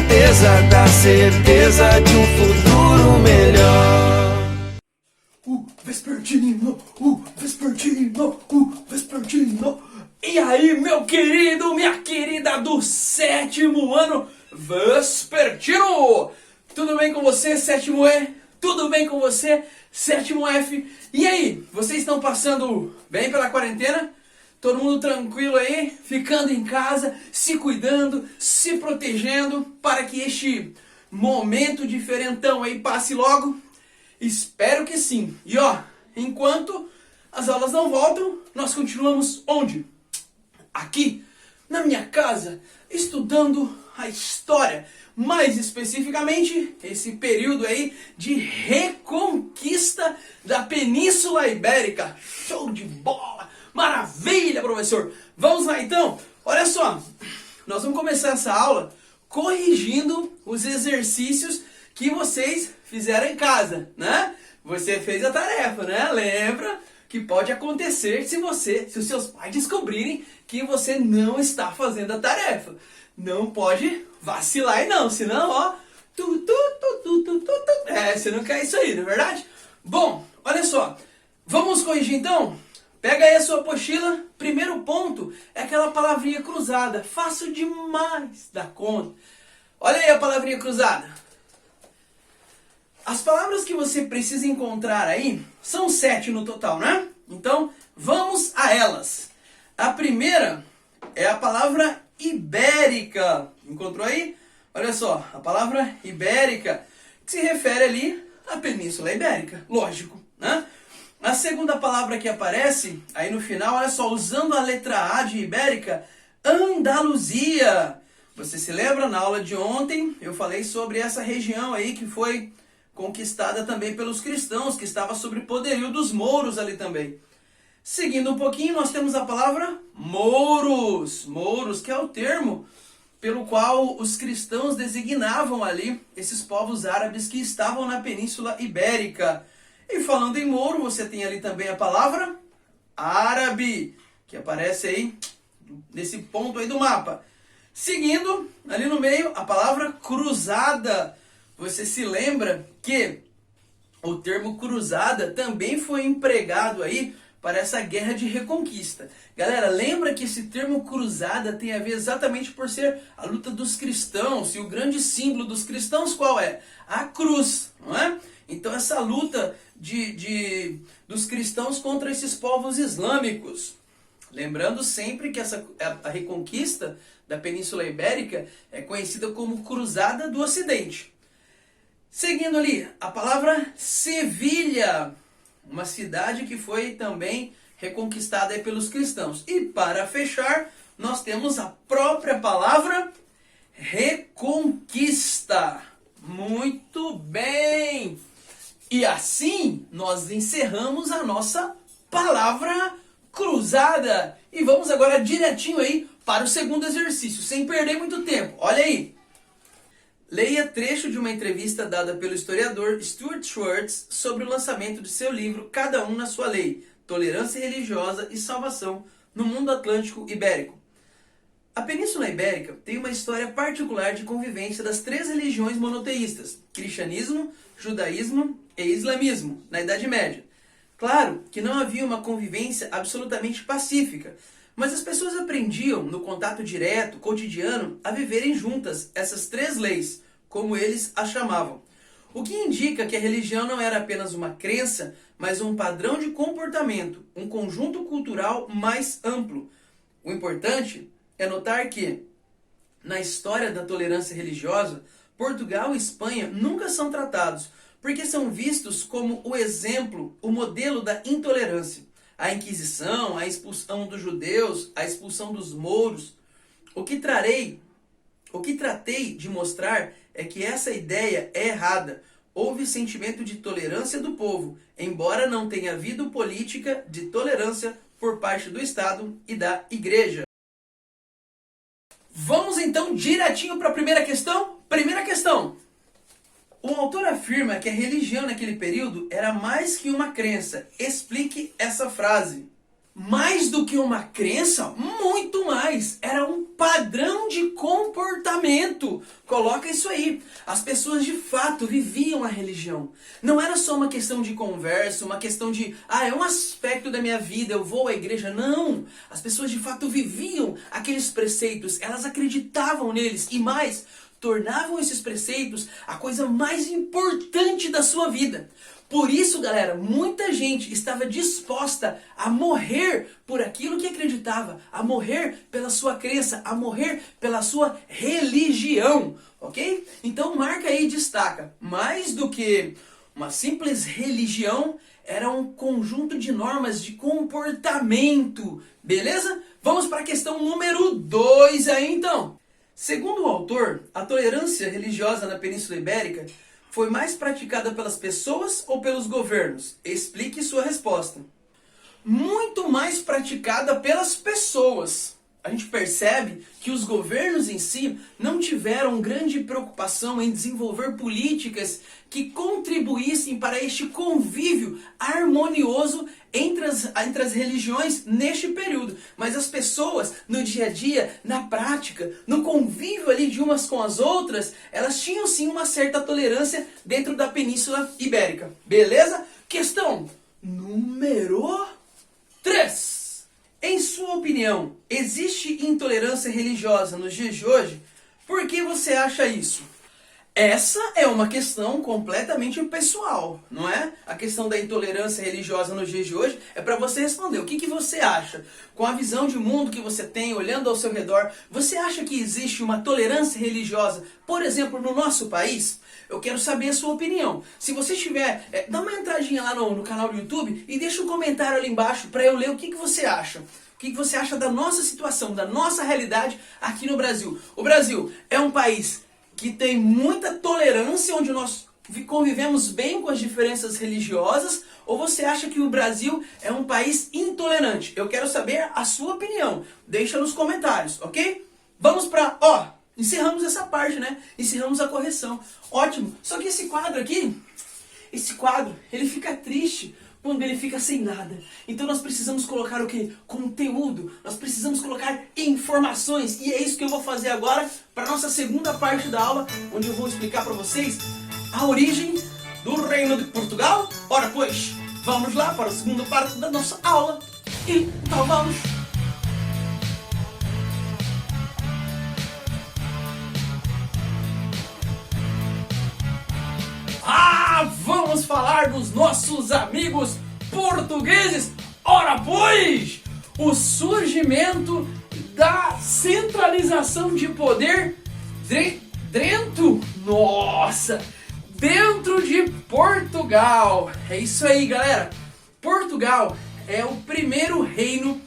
certeza da certeza de um futuro melhor. Vespertino, Vespertino, Vespertino. E aí, meu querido, minha querida do 7º ano Vespertino? Tudo bem com você, 7º E? Tudo bem com você, 7º F? E aí, vocês estão passando bem pela quarentena? Todo mundo tranquilo aí, ficando em casa, se cuidando, se protegendo para que este momento diferentão aí passe logo? Espero que sim. E ó, enquanto as aulas não voltam, nós continuamos onde? Aqui, na minha casa, estudando a história. Mais especificamente, esse período aí de reconquista da Península Ibérica. Show de bola! Maravilha, professor! Vamos lá então? Olha só, nós vamos começar essa aula corrigindo os exercícios que vocês fizeram em casa, né? Você fez a tarefa, né? Lembra que pode acontecer se os seus pais descobrirem que você não está fazendo a tarefa. Não pode vacilar não, senão, ó, você não quer isso aí, não é verdade? Bom, olha só, vamos corrigir então? Pega aí a sua apostila. Primeiro ponto é aquela palavrinha cruzada. Fácil demais da conta. Olha aí a palavrinha cruzada. As palavras que você precisa encontrar aí são 7 no total, né? Então, vamos a elas. A primeira é a palavra ibérica. Encontrou aí? Olha só, a palavra ibérica, que se refere ali à Península Ibérica, lógico, né? A segunda palavra que aparece aí no final, olha só, usando a letra A de ibérica, Andaluzia. Você se lembra? Na aula de ontem eu falei sobre essa região aí que foi conquistada também pelos cristãos, que estava sob o poderio dos mouros ali também. Seguindo um pouquinho, nós temos a palavra mouros. Mouros, que é o termo pelo qual os cristãos designavam ali esses povos árabes que estavam na Península Ibérica. E falando em mouro, você tem ali também a palavra árabe, que aparece aí nesse ponto aí do mapa. Seguindo, ali no meio, a palavra cruzada. Você se lembra que o termo cruzada também foi empregado aí para essa guerra de reconquista. Galera, lembra que esse termo cruzada tem a ver exatamente por ser a luta dos cristãos, e o grande símbolo dos cristãos qual é? A cruz, não é? Então essa luta dos cristãos contra esses povos islâmicos. Lembrando sempre que a reconquista da Península Ibérica é conhecida como Cruzada do Ocidente. Seguindo ali, a palavra Sevilha, uma cidade que foi também reconquistada aí pelos cristãos. E para fechar, nós temos a própria palavra reconquista. Muito bem! E assim nós encerramos a nossa palavra cruzada. E vamos agora direitinho aí para o segundo exercício, sem perder muito tempo. Olha aí. Leia trecho de uma entrevista dada pelo historiador Stuart Schwartz sobre o lançamento de seu livro Cada um na sua lei, Tolerância Religiosa e Salvação no Mundo Atlântico Ibérico. A Península Ibérica tem uma história particular de convivência das 3 religiões monoteístas, cristianismo, judaísmo e islamismo, na Idade Média. Claro que não havia uma convivência absolutamente pacífica, mas as pessoas aprendiam, no contato direto, cotidiano, a viverem juntas essas 3 leis, como eles as chamavam. O que indica que a religião não era apenas uma crença, mas um padrão de comportamento, um conjunto cultural mais amplo. O importante é notar que, na história da tolerância religiosa, Portugal e Espanha nunca são tratados, porque são vistos como o exemplo, o modelo da intolerância. A Inquisição, a expulsão dos judeus, a expulsão dos mouros. O que tratei de mostrar é que essa ideia é errada. Houve sentimento de tolerância do povo, embora não tenha havido política de tolerância por parte do Estado e da Igreja. Vamos então direitinho para a primeira questão? Primeira questão. O autor afirma que a religião naquele período era mais que uma crença. Explique essa frase. Mais do que uma crença? Muito mais. Era um padrão de comportamento. coloca isso aí. As pessoas de fato viviam a religião. Não era só uma questão de conversa, uma questão de, é um aspecto da minha vida, eu vou à igreja. Não! As pessoas de fato viviam aqueles preceitos, elas acreditavam neles e mais, tornavam esses preceitos a coisa mais importante da sua vida. Por isso, galera, muita gente estava disposta a morrer por aquilo que acreditava, a morrer pela sua crença, a morrer pela sua religião, ok? Então marca aí e destaca, mais do que uma simples religião, era um conjunto de normas de comportamento, beleza? Vamos para a questão número 2 aí então. Segundo o autor, a tolerância religiosa na Península Ibérica foi mais praticada pelas pessoas ou pelos governos? Explique sua resposta. Muito mais praticada pelas pessoas. A gente percebe que os governos em si não tiveram grande preocupação em desenvolver políticas que contribuíssem para este convívio harmonioso entre as religiões neste período. Mas as pessoas, no dia a dia, na prática, no convívio ali de umas com as outras, elas tinham sim uma certa tolerância dentro da Península Ibérica. Beleza? Questão número 3. Em sua opinião, existe intolerância religiosa nos dias de hoje? Por que você acha isso? Essa é uma questão completamente pessoal, não é? A questão da intolerância religiosa nos dias de hoje é para você responder. O que você acha? Com a visão de mundo que você tem, olhando ao seu redor, você acha que existe uma tolerância religiosa, por exemplo, no nosso país? Eu quero saber a sua opinião. Se você tiver, dá uma entradinha lá no canal do YouTube e deixa um comentário ali embaixo para eu ler o que você acha. O que você acha da nossa situação, da nossa realidade aqui no Brasil. O Brasil é um país que tem muita tolerância, onde nós convivemos bem com as diferenças religiosas, ou você acha que o Brasil é um país intolerante? Eu quero saber a sua opinião. Deixa nos comentários, ok? Vamos para, encerramos essa parte, né? Encerramos a correção. Ótimo. Só que esse quadro aqui, ele fica triste quando ele fica sem nada. Então nós precisamos colocar o quê? Conteúdo. Nós precisamos colocar informações. E é isso que eu vou fazer agora para a nossa segunda parte da aula, onde eu vou explicar para vocês a origem do Reino de Portugal. Ora pois, vamos lá para a segunda parte da nossa aula. E então vamos. Vamos falar dos nossos amigos portugueses. Ora pois, o surgimento da centralização de poder dentro de Portugal. É isso aí, galera. Portugal é o primeiro reino,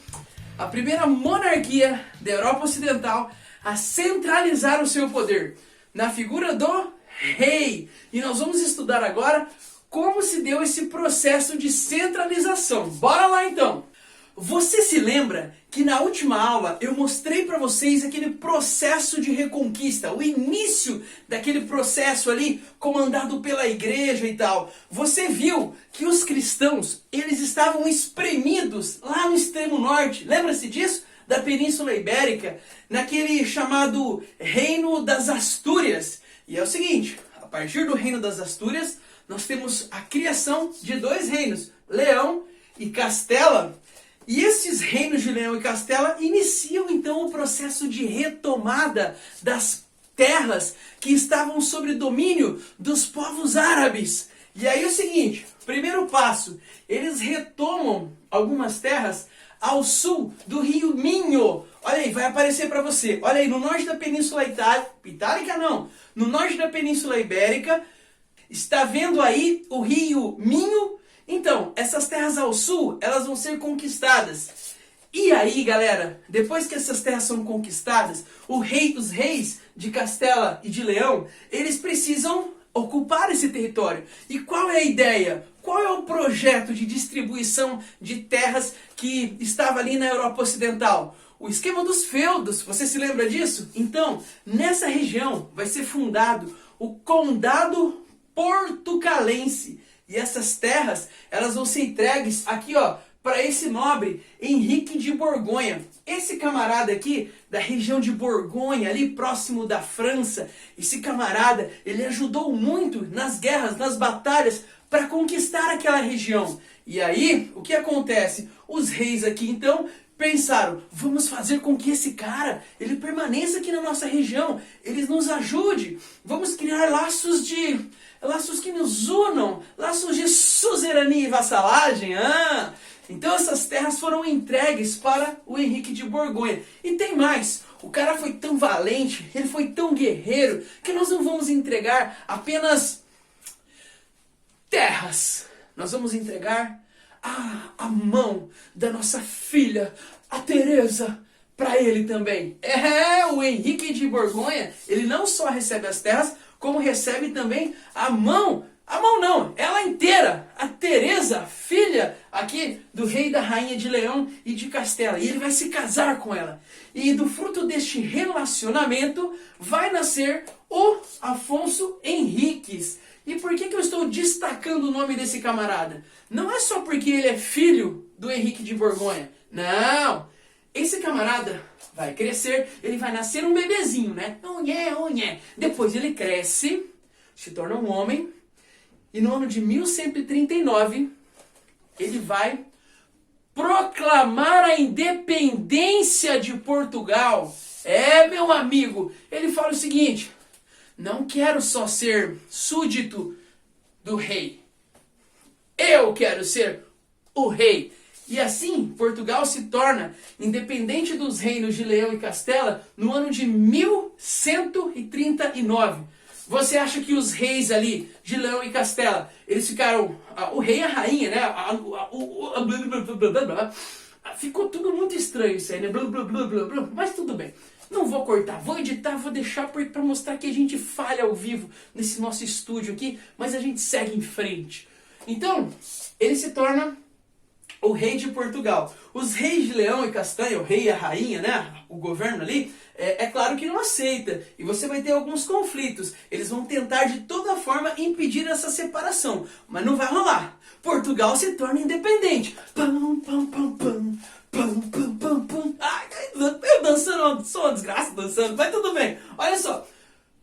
a primeira monarquia da Europa Ocidental a centralizar o seu poder na figura do rei. E nós vamos estudar agora como se deu esse processo de centralização. Bora lá então! Você se lembra que na última aula eu mostrei para vocês aquele processo de reconquista, o início daquele processo ali comandado pela igreja e tal. Você viu que os cristãos, eles estavam espremidos lá no extremo norte. Lembra-se disso? Da Península Ibérica, naquele chamado Reino das Astúrias. E é o seguinte, a partir do Reino das Astúrias, nós temos a criação de dois reinos, Leão e Castela. E esses reinos de Leão e Castela iniciam então o processo de retomada das terras que estavam sob domínio dos povos árabes. E aí é o seguinte, primeiro passo, eles retomam algumas terras ao sul do rio Minho. Olha aí, vai aparecer para você. Olha aí, no norte da Península Itálica não, no norte da Península Ibérica, está vendo aí o rio Minho? Então, essas terras ao sul, elas vão ser conquistadas. E aí, galera, depois que essas terras são conquistadas, os reis de Castela e de Leão, eles precisam ocupar esse território. E qual é a ideia? Qual é o projeto de distribuição de terras que estava ali na Europa Ocidental? O esquema dos feudos, você se lembra disso? Então, nessa região vai ser fundado o Condado Portucalense. E essas terras, elas vão ser entregues aqui, para esse nobre Henrique de Borgonha. Esse camarada aqui, da região de Borgonha, ali próximo da França, esse camarada, ele ajudou muito nas guerras, nas batalhas, para conquistar aquela região. E aí, o que acontece? Os reis aqui, então, pensaram, vamos fazer com que esse cara, ele permaneça aqui na nossa região, ele nos ajude, vamos criar laços que nos unam, laços de suzerania e vassalagem. Então essas terras foram entregues para o Henrique de Borgonha. E tem mais, o cara foi tão valente, ele foi tão guerreiro, que nós não vamos entregar apenas terras, nós vamos entregar a mão da nossa filha, a Teresa, para ele também. O Henrique de Borgonha, ele não só recebe as terras, como recebe também a mão não, ela inteira, a Teresa, filha aqui do rei e da rainha de Leão e de Castela. E ele vai se casar com ela. E do fruto deste relacionamento vai nascer o Afonso Henriques. E por que eu estou destacando o nome desse camarada? Não é só porque ele é filho do Henrique de Borgonha. Não! Esse camarada vai crescer, ele vai nascer um bebezinho, né? Depois ele cresce, se torna um homem, e no ano de 1139, ele vai proclamar a independência de Portugal. Meu amigo, ele fala o seguinte: não quero só ser súdito do rei, eu quero ser o rei. E assim, Portugal se torna independente dos reinos de Leão e Castela no ano de 1139. Você acha que os reis ali de Leão e Castela, eles ficaram, o rei e a rainha, né? Ficou tudo muito estranho isso aí, né? Mas tudo bem. Não vou cortar, vou editar, vou deixar para mostrar que a gente falha ao vivo nesse nosso estúdio aqui, mas a gente segue em frente. Então, ele se torna o rei de Portugal. Os reis de Leão e Castanha, o rei e a rainha, né? O governo ali, é claro que não aceita. E você vai ter alguns conflitos. Eles vão tentar de toda forma impedir essa separação. Mas não vai rolar. Portugal se torna independente. Pam, pam, pam, pam. Pam, pam, pam, pam. Ai, eu dançando, sou uma desgraça dançando, mas tudo bem. Olha só.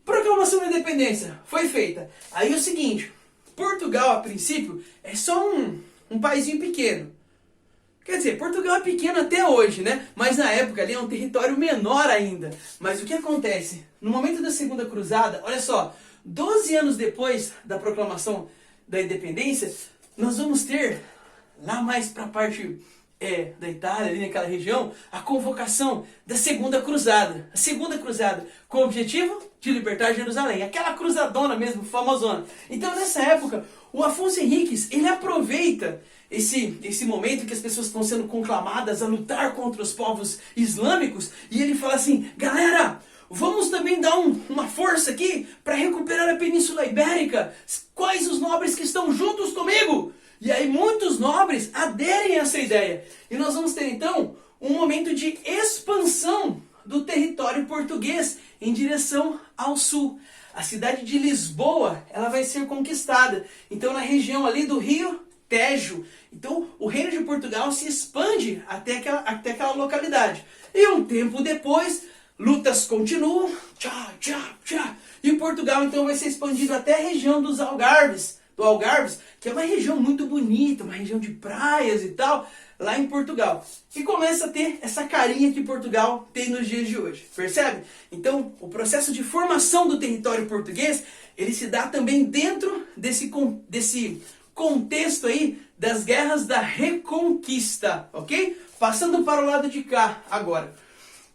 Proclamação da independência foi feita. Aí é o seguinte. Portugal, a princípio, é só um paizinho pequeno. Quer dizer, Portugal é pequeno até hoje, né? Mas na época ali é um território menor ainda. Mas o que acontece? No momento da Segunda Cruzada, olha só, 12 anos depois da proclamação da independência, nós vamos ter, lá mais para a parte da Itália, ali naquela região, a convocação da Segunda Cruzada. A Segunda Cruzada, com o objetivo de libertar Jerusalém. Aquela cruzadona mesmo, famosona. Então, nessa época, o Afonso Henriques, ele aproveita esse momento que as pessoas estão sendo conclamadas a lutar contra os povos islâmicos, e ele fala assim: galera, vamos também dar uma força aqui para recuperar a Península Ibérica. Quais os nobres que estão juntos comigo? E aí muitos nobres aderem a essa ideia. E nós vamos ter então um momento de expansão do território português em direção ao sul. A cidade de Lisboa, ela vai ser conquistada. Então na região ali do Rio Tejo. Então o reino de Portugal se expande até aquela localidade. E um tempo depois, lutas continuam. E Portugal então vai ser expandido até a região dos Algarves. Do Algarves, que é uma região muito bonita, uma região de praias e tal, lá em Portugal. E começa a ter essa carinha que Portugal tem nos dias de hoje, percebe? Então, o processo de formação do território português, ele se dá também dentro desse contexto aí das guerras da Reconquista, ok? Passando para o lado de cá agora.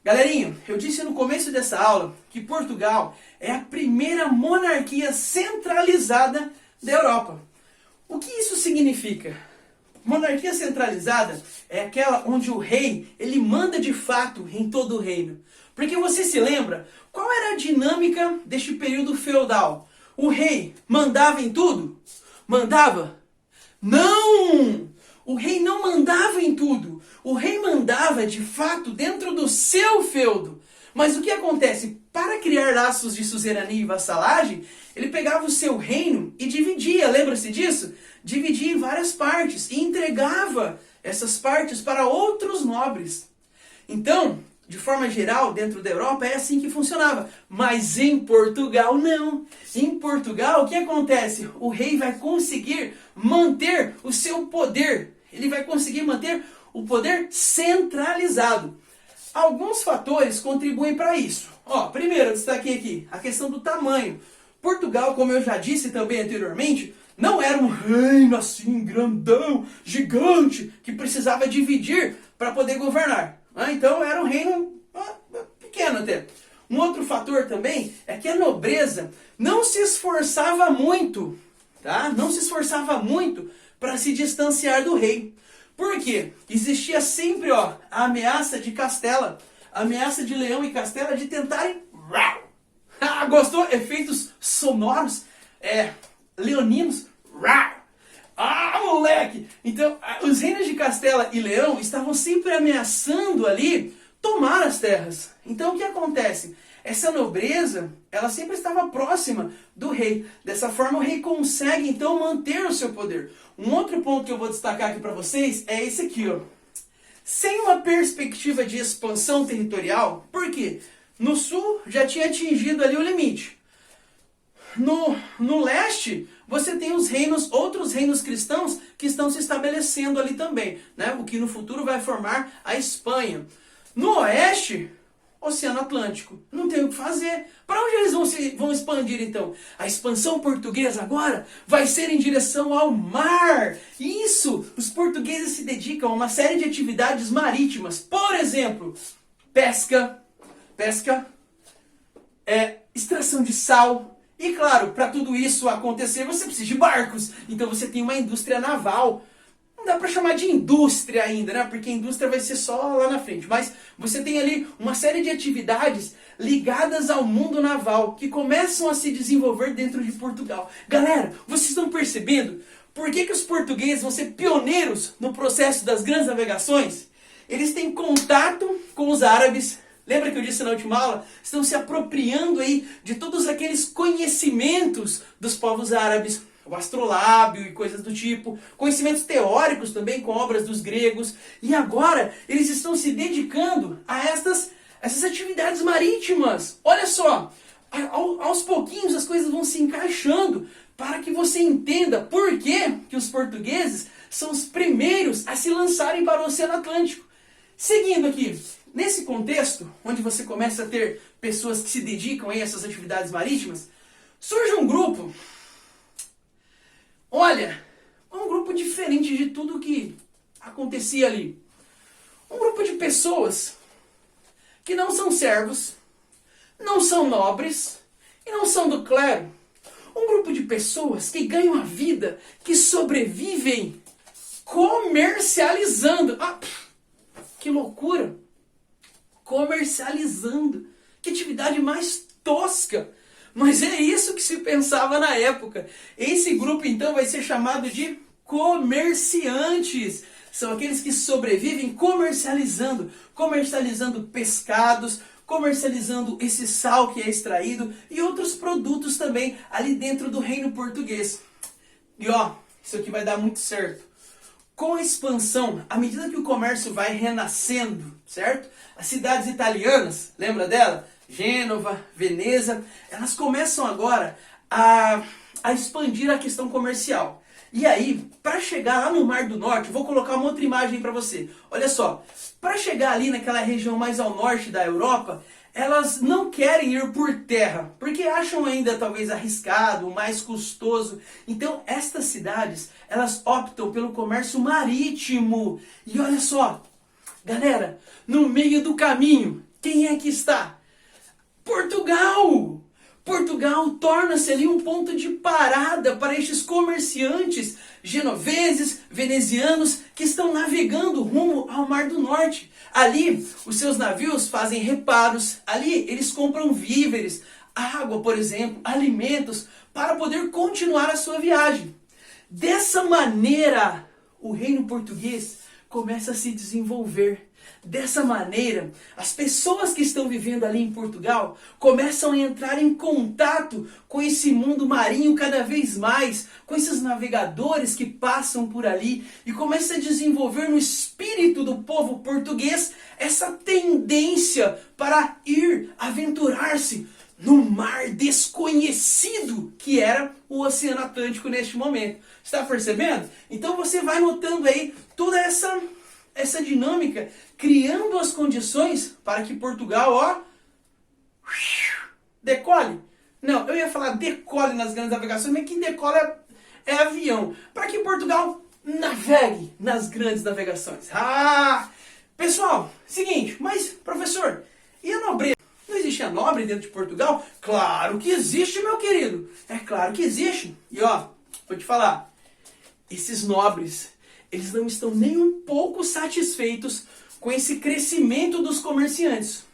Galerinha, eu disse no começo dessa aula que Portugal é a primeira monarquia centralizada da Europa. O que isso significa? Monarquia centralizada é aquela onde o rei, ele manda de fato em todo o reino. Porque você se lembra, qual era a dinâmica deste período feudal? O rei mandava em tudo? Mandava? Não! O rei não mandava em tudo. O rei mandava de fato dentro do seu feudo. Mas o que acontece? Para criar laços de suzerania e vassalagem, ele pegava o seu reino e dividia, lembra-se disso? Dividia em várias partes e entregava essas partes para outros nobres. Então, de forma geral, dentro da Europa é assim que funcionava. Mas em Portugal não. Em Portugal, o que acontece? O rei vai conseguir manter o seu poder. Ele vai conseguir manter o poder centralizado. Alguns fatores contribuem para isso. Primeiro, eu destaquei aqui a questão do tamanho. Portugal, como eu já disse também anteriormente, não era um reino assim, grandão, gigante, que precisava dividir para poder governar. Então era um reino pequeno até. Um outro fator também é que a nobreza não se esforçava muito, tá? Não se esforçava muito para se distanciar do rei. Por quê? Existia sempre a ameaça de Castela, a ameaça de Leão e Castela de tentarem... Gostou? Efeitos sonoros, leoninos. Moleque! Então, os reinos de Castela e Leão estavam sempre ameaçando ali tomar as terras. Então, o que acontece? Essa nobreza, ela sempre estava próxima do rei. Dessa forma, o rei consegue, então, manter o seu poder. Um outro ponto que eu vou destacar aqui para vocês é esse aqui, Sem uma perspectiva de expansão territorial, por quê? No sul, já tinha atingido ali o limite. No leste, você tem outros reinos cristãos que estão se estabelecendo ali também, né? O que no futuro vai formar a Espanha. No oeste, Oceano Atlântico. Não tem o que fazer. Para onde eles vão expandir então? A expansão portuguesa agora vai ser em direção ao mar. Isso! Os portugueses se dedicam a uma série de atividades marítimas. Por exemplo, pesca, extração de sal. E claro, para tudo isso acontecer, você precisa de barcos. Então você tem uma indústria naval. Não dá para chamar de indústria ainda, né? Porque indústria vai ser só lá na frente. Mas você tem ali uma série de atividades ligadas ao mundo naval que começam a se desenvolver dentro de Portugal. Galera, vocês estão percebendo por que os portugueses vão ser pioneiros no processo das grandes navegações? Eles têm contato com os árabes. Lembra que eu disse na última aula? Estão se apropriando aí de todos aqueles conhecimentos dos povos árabes, o astrolábio e coisas do tipo, conhecimentos teóricos também com obras dos gregos, e agora eles estão se dedicando a essas atividades marítimas. Olha só, aos pouquinhos as coisas vão se encaixando para que você entenda por que os portugueses são os primeiros a se lançarem para o Oceano Atlântico. Seguindo aqui, nesse contexto, onde você começa a ter pessoas que se dedicam a essas atividades marítimas, surge um grupo, um grupo diferente de tudo que acontecia ali. Um grupo de pessoas que não são servos, não são nobres e não são do clero. Um grupo de pessoas que ganham a vida, que sobrevivem comercializando. Que loucura! Comercializando. Que atividade mais tosca! Mas é isso que se pensava na época. Esse grupo então vai ser chamado de comerciantes. São aqueles que sobrevivem comercializando pescados, comercializando esse sal que é extraído e outros produtos também ali dentro do reino português. E isso aqui vai dar muito certo. Com a expansão, à medida que o comércio vai renascendo, certo? As cidades italianas, lembra dela? Gênova, Veneza, elas começam agora a expandir a questão comercial. E aí, para chegar lá no Mar do Norte, vou colocar uma outra imagem para você. Olha só, para chegar ali naquela região mais ao norte da Europa, elas não querem ir por terra, porque acham ainda talvez arriscado, mais custoso. Então, estas cidades, elas optam pelo comércio marítimo. E olha só, galera, no meio do caminho, quem é que está? Portugal! Portugal torna-se ali um ponto de parada para estes comerciantes genoveses, venezianos, que estão navegando rumo ao Mar do Norte. Ali, os seus navios fazem reparos, ali eles compram víveres, água, por exemplo, alimentos, para poder continuar a sua viagem. Dessa maneira, o reino português começa a se desenvolver. Dessa maneira, as pessoas que estão vivendo ali em Portugal começam a entrar em contato com esse mundo marinho cada vez mais, com esses navegadores que passam por ali e começa a desenvolver no espírito do povo português essa tendência para ir aventurar-se no mar desconhecido que era o Oceano Atlântico neste momento. Está percebendo? Então você vai notando aí toda essa dinâmica, criando as condições para que Portugal, ó, decole. Não, eu ia falar decole nas grandes navegações, mas quem decola é avião. Para que Portugal navegue nas grandes navegações. Pessoal, seguinte, mas professor, e a nobreza? Não existe a nobre dentro de Portugal? Claro que existe, meu querido. É claro que existe. E ó, vou te falar, esses nobres, eles não estão nem um pouco satisfeitos com esse crescimento dos comerciantes.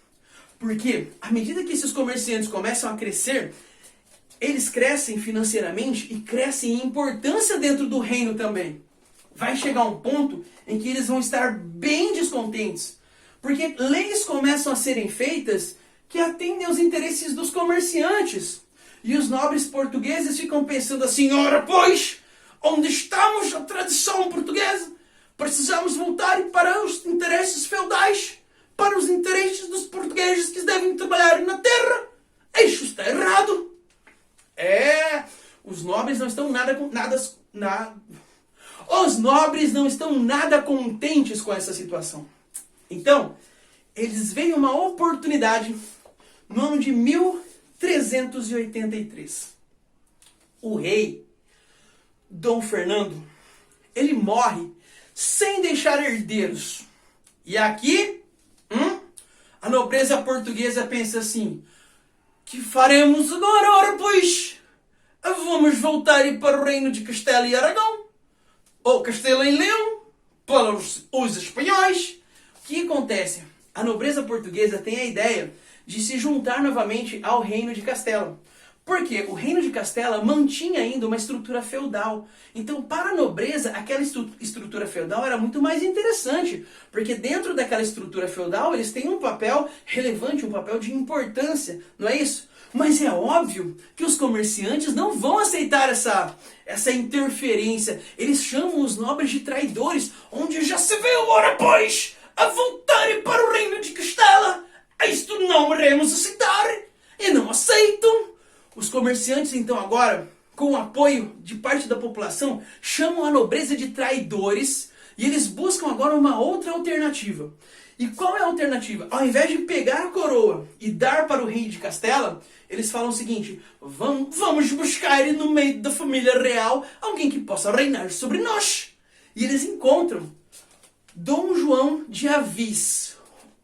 Porque, à medida que esses comerciantes começam a crescer, eles crescem financeiramente e crescem em importância dentro do reino também. Vai chegar um ponto em que eles vão estar bem descontentes. Porque leis começam a serem feitas que atendem aos interesses dos comerciantes. E os nobres portugueses ficam pensando assim, ora pois, onde estamos a tradição portuguesa? Precisamos voltar para os interesses feudais, para os interesses dos portugueses que devem trabalhar na terra. Isso está errado. Os nobres não estão Os nobres não estão nada contentes com essa situação. Então, eles veem uma oportunidade no ano de 1383. O rei Dom Fernando, ele morre sem deixar herdeiros. E aqui, a nobreza portuguesa pensa assim, que faremos agora? Ora, pois, vamos voltar para o reino de Castela e Aragão, ou Castela e Leão, para os espanhóis. O que acontece? A nobreza portuguesa tem a ideia de se juntar novamente ao reino de Castela. Porque o reino de Castela mantinha ainda uma estrutura feudal. Então, para a nobreza, aquela estrutura feudal era muito mais interessante. Porque dentro daquela estrutura feudal, eles têm um papel relevante, um papel de importância. Não é isso? Mas é óbvio que os comerciantes não vão aceitar essa interferência. Eles chamam os nobres de traidores, onde já se vê ora pois a voltarem para o reino de Castela. Isto não iremos aceitar e não aceitam. Os comerciantes, então, agora, com o apoio de parte da população, chamam a nobreza de traidores e eles buscam agora uma outra alternativa. E qual é a alternativa? Ao invés de pegar a coroa e dar para o rei de Castela, eles falam o seguinte, vamos buscar no meio da família real alguém que possa reinar sobre nós. E eles encontram Dom João de Avis,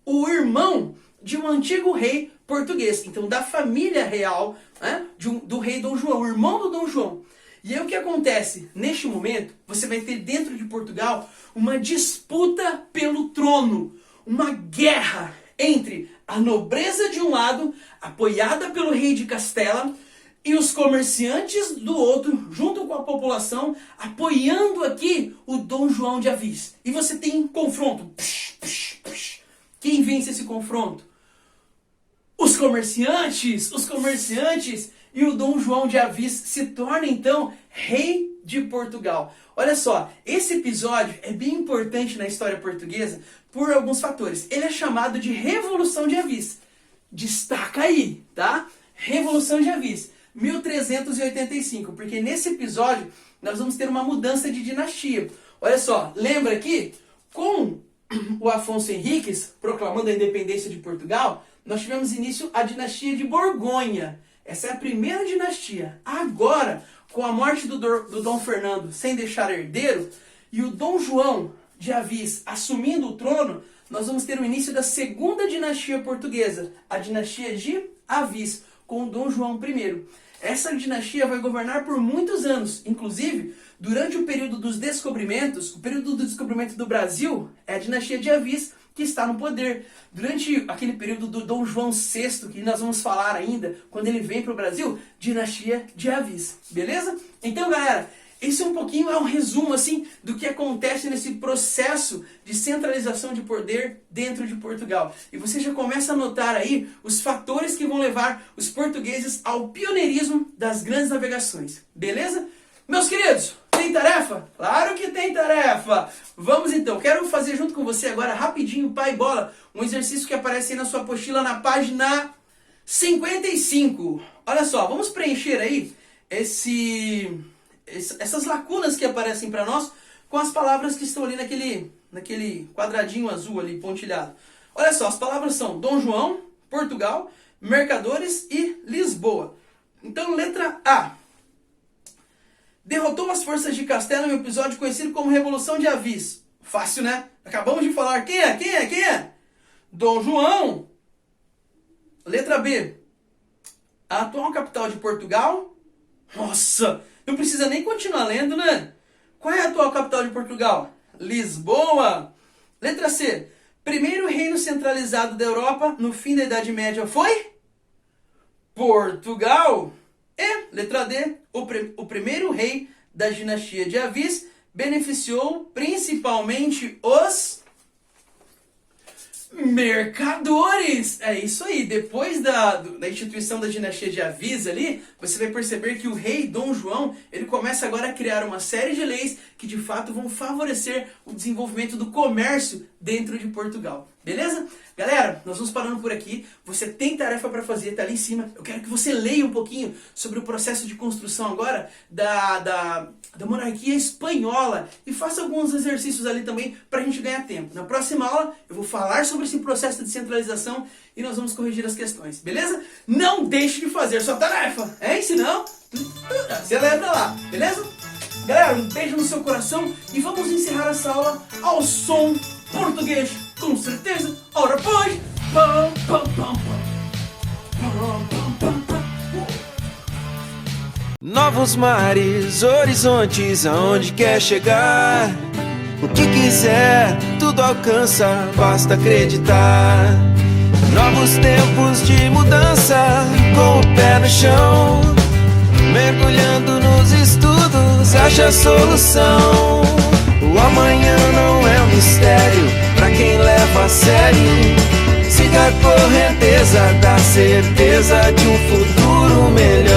o irmão de um antigo rei português, então da família real, né, do rei Dom João, o irmão do Dom João. E aí o que acontece? Neste momento, você vai ter dentro de Portugal uma disputa pelo trono, uma guerra entre a nobreza de um lado, apoiada pelo rei de Castela, e os comerciantes do outro, junto com a população, apoiando aqui o Dom João de Avis. E você tem confronto. Quem vence esse confronto? Os comerciantes e o Dom João de Avis se torna então rei de Portugal. Olha só, esse episódio é bem importante na história portuguesa por alguns fatores. Ele é chamado de Revolução de Avis. Destaca aí, tá? Revolução de Avis, 1385, porque nesse episódio nós vamos ter uma mudança de dinastia. Olha só, lembra aqui? Com o Afonso Henriques proclamando a independência de Portugal, nós tivemos início a dinastia de Borgonha. Essa é a primeira dinastia. Agora, com a morte do Dom Fernando sem deixar herdeiro, e o Dom João de Avis assumindo o trono, nós vamos ter o início da segunda dinastia portuguesa, a dinastia de Avis, com o Dom João I. Essa dinastia vai governar por muitos anos, inclusive durante o período dos descobrimentos, o período do descobrimento do Brasil é a dinastia de Avis que está no poder. Durante aquele período do Dom João VI, que nós vamos falar ainda, quando ele vem para o Brasil, dinastia de Avis, beleza? Então, galera, esse é um resumo assim do que acontece nesse processo de centralização de poder dentro de Portugal. E você já começa a notar aí os fatores que vão levar os portugueses ao pioneirismo das grandes navegações. Beleza? Meus queridos, tem tarefa? Claro que tem tarefa! Vamos então, quero fazer junto com você agora rapidinho, pai bola, um exercício que aparece aí na sua apostila na página 55. Olha só, vamos preencher aí essas lacunas que aparecem para nós com as palavras que estão ali naquele quadradinho azul ali, pontilhado. Olha só, as palavras são Dom João, Portugal, Mercadores e Lisboa. Então, letra A. Derrotou as forças de Castela em um episódio conhecido como Revolução de Avis. Fácil, né? Acabamos de falar. Quem é? Dom João. Letra B. A atual capital de Portugal. Nossa, não precisa nem continuar lendo, né? Qual é a atual capital de Portugal? Lisboa. Letra C. Primeiro reino centralizado da Europa no fim da Idade Média foi? Portugal. E, letra D. O primeiro rei da dinastia de Avis beneficiou principalmente os mercadores. É isso aí. Depois da instituição da dinastia de Avis ali, você vai perceber que o rei Dom João, ele começa agora a criar uma série de leis que de fato vão favorecer o desenvolvimento do comércio dentro de Portugal. Beleza? Galera, nós vamos parando por aqui. Você tem tarefa para fazer, tá ali em cima. Eu quero que você leia um pouquinho sobre o processo de construção agora da monarquia espanhola e faça alguns exercícios ali também para a gente ganhar tempo. Na próxima aula eu vou falar sobre esse processo de centralização e nós vamos corrigir as questões, beleza? Não deixe de fazer sua tarefa, hein? Senão, você lembra lá, beleza? Galera, um beijo no seu coração e vamos encerrar essa aula ao som português, com certeza. Ora pois, pam, pam, pam, pam. Novos mares, horizontes, aonde quer chegar. O que quiser, tudo alcança, basta acreditar. Novos tempos de mudança, com o pé no chão. Mergulhando nos estudos, acha a solução. O amanhã não é um mistério pra quem leva a sério. Siga a correnteza da certeza de um futuro melhor.